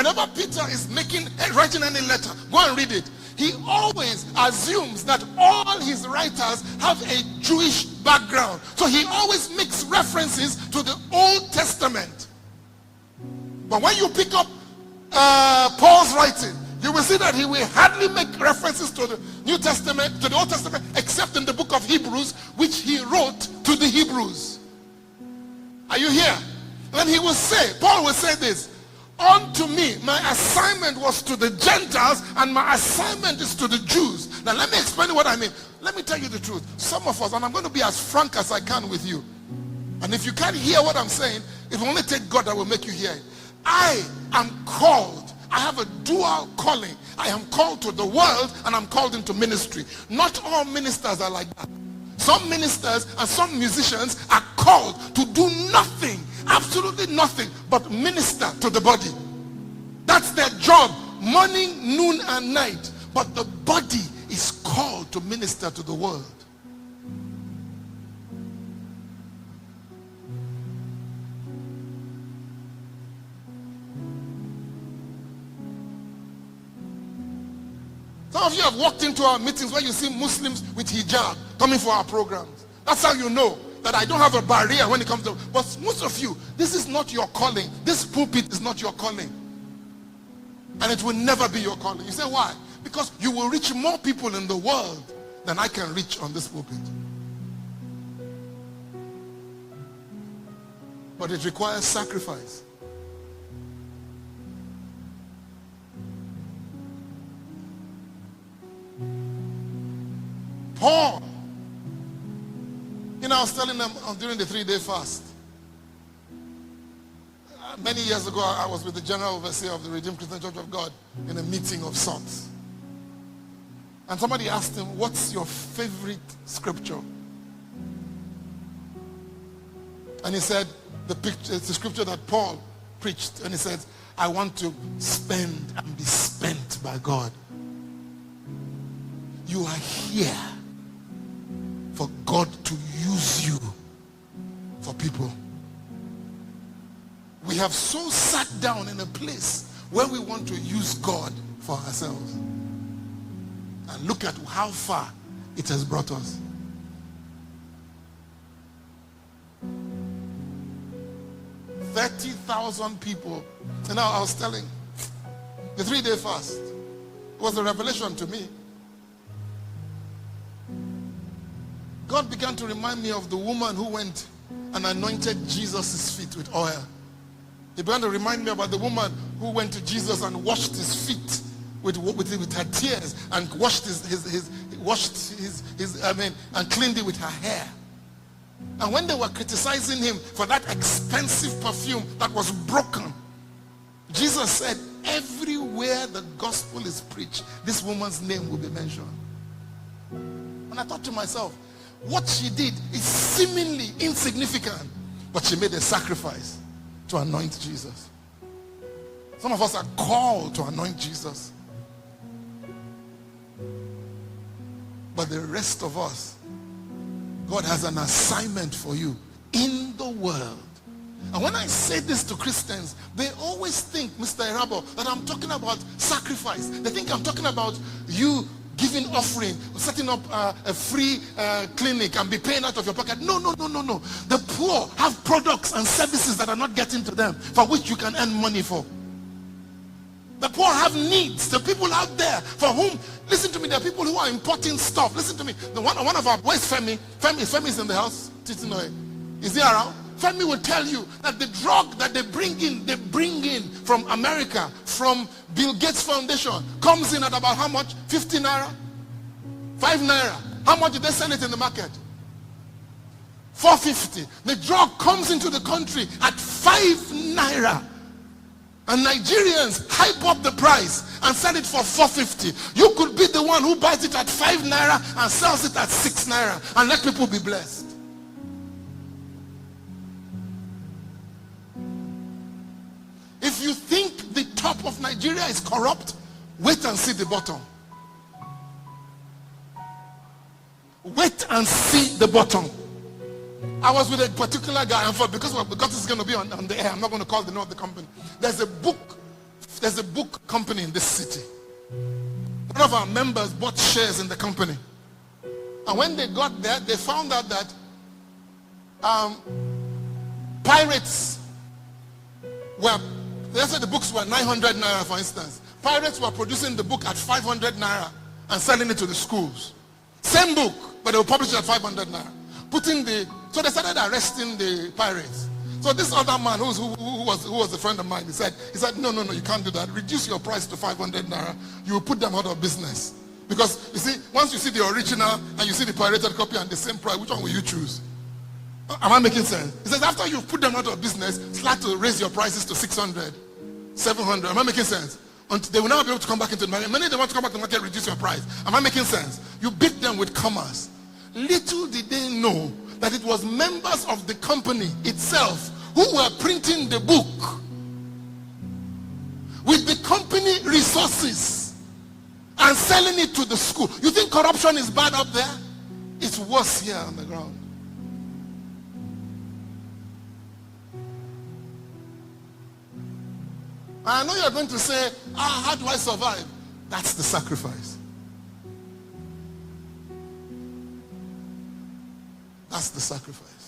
Whenever Peter is writing any letter, go and read it. He always assumes that all his writers have a Jewish background. So he always makes references to the Old Testament. But when you pick up Paul's writing, you will see that he will hardly make references to the New Testament, to the Old Testament, except in the book of Hebrews, which he wrote to the Hebrews. Are you here? And he will say, Paul will say this, unto me, my assignment was to the Gentiles, and my assignment is to the Jews. Now let me explain what I mean. Let me tell you the truth. Some of us, and I'm going to be as frank as I can with you, and if you can't hear what I'm saying, it will only take God that will make you hear it. I am called. I have a dual calling. I am called to the world, and I'm called into ministry. Not all ministers are like that. Some ministers and some musicians are called to do nothing, absolutely nothing, but minister to the body. That's their job, morning, noon, and night. But the body is called to minister to the world. Some of you have walked into our meetings where you see Muslims with hijab coming for our programs. That's how you know that I don't have a barrier when it comes to, but most of you, this is not your calling. This pulpit is not your calling. And it will never be your calling. You say why? Because you will reach more people in the world than I can reach on this pulpit. But it requires sacrifice. Paul, I was telling them during the 3-day fast. Many years ago, I was with the General Overseer of the Redeemed Christian Church of God in a meeting of sorts. And somebody asked him, what's your favorite scripture? And he said, it's the scripture that Paul preached. And he said, I want to spend and be spent by God. You are here for God to use you for people. We have so sat down in a place where we want to use God for ourselves. And look at how far it has brought us. $30,000 people. And now I was telling, the 3-day fast was a revelation to me. God began to remind me of the woman who went and anointed Jesus' feet with oil. He began to remind me about the woman who went to Jesus and washed his feet with her tears and washed and cleaned it with her hair. And when they were criticizing him for that expensive perfume that was broken, Jesus said, everywhere the gospel is preached, this woman's name will be mentioned. And I thought to myself, what she did is seemingly insignificant, but she made a sacrifice to anoint Jesus. Some of us are called to anoint Jesus. But the rest of us, God has an assignment for you in the world. And when I say this to Christians, they always think, Mr. Irabor, that I'm talking about sacrifice. They think I'm talking about you giving offering, setting up a free clinic and be paying out of your pocket. No. The poor have products and services that are not getting to them, for which you can earn money for. The poor have needs. The people out there for whom, listen to me, there are people who are importing stuff. Listen to me. One of our boys, Femi is in the house. Is he around? Femi will tell you that the drug that they bring in from America, from Bill Gates Foundation, comes in at about how much? 50 naira? 5 naira. How much did they sell it in the market? 450. The drug comes into the country at 5 naira. And Nigerians hype up the price and sell it for 450. You could be the one who buys it at 5 naira and sells it at 6 naira and let people be blessed. If you think the top of Nigeria is corrupt, wait and see the bottom. Wait and see the bottom. I was with a particular guy, and because it's going to be on the air, I'm not going to call the name of the company. There's a book there's a book company in this city. One of our members bought shares in the company. And when they got there, they found out that pirates were, they said the books were 900 naira, for instance. Pirates were producing the book at 500 naira and selling it to the schools. Same book, but they will publish it at 500 naira. So they started arresting the pirates. So this other man who was a friend of mine, he said, no, you can't do that. Reduce your price to 500 naira. You will put them out of business. Because, you see, once you see the original and you see the pirated copy and the same price, which one will you choose? Am I making sense? He says, after you've put them out of business, start to raise your prices to 600, 700. Am I making sense? Until they will never be able to come back into the market. Many they want to come back to the market, reduce your price. Am I making sense? You beat them with commerce. Little did they know that it was members of the company itself who were printing the book with the company resources and selling it to the school. You think corruption is bad up there? It's worse here on the ground. I know you're going to say, how do I survive? That's the sacrifice. That's the sacrifice.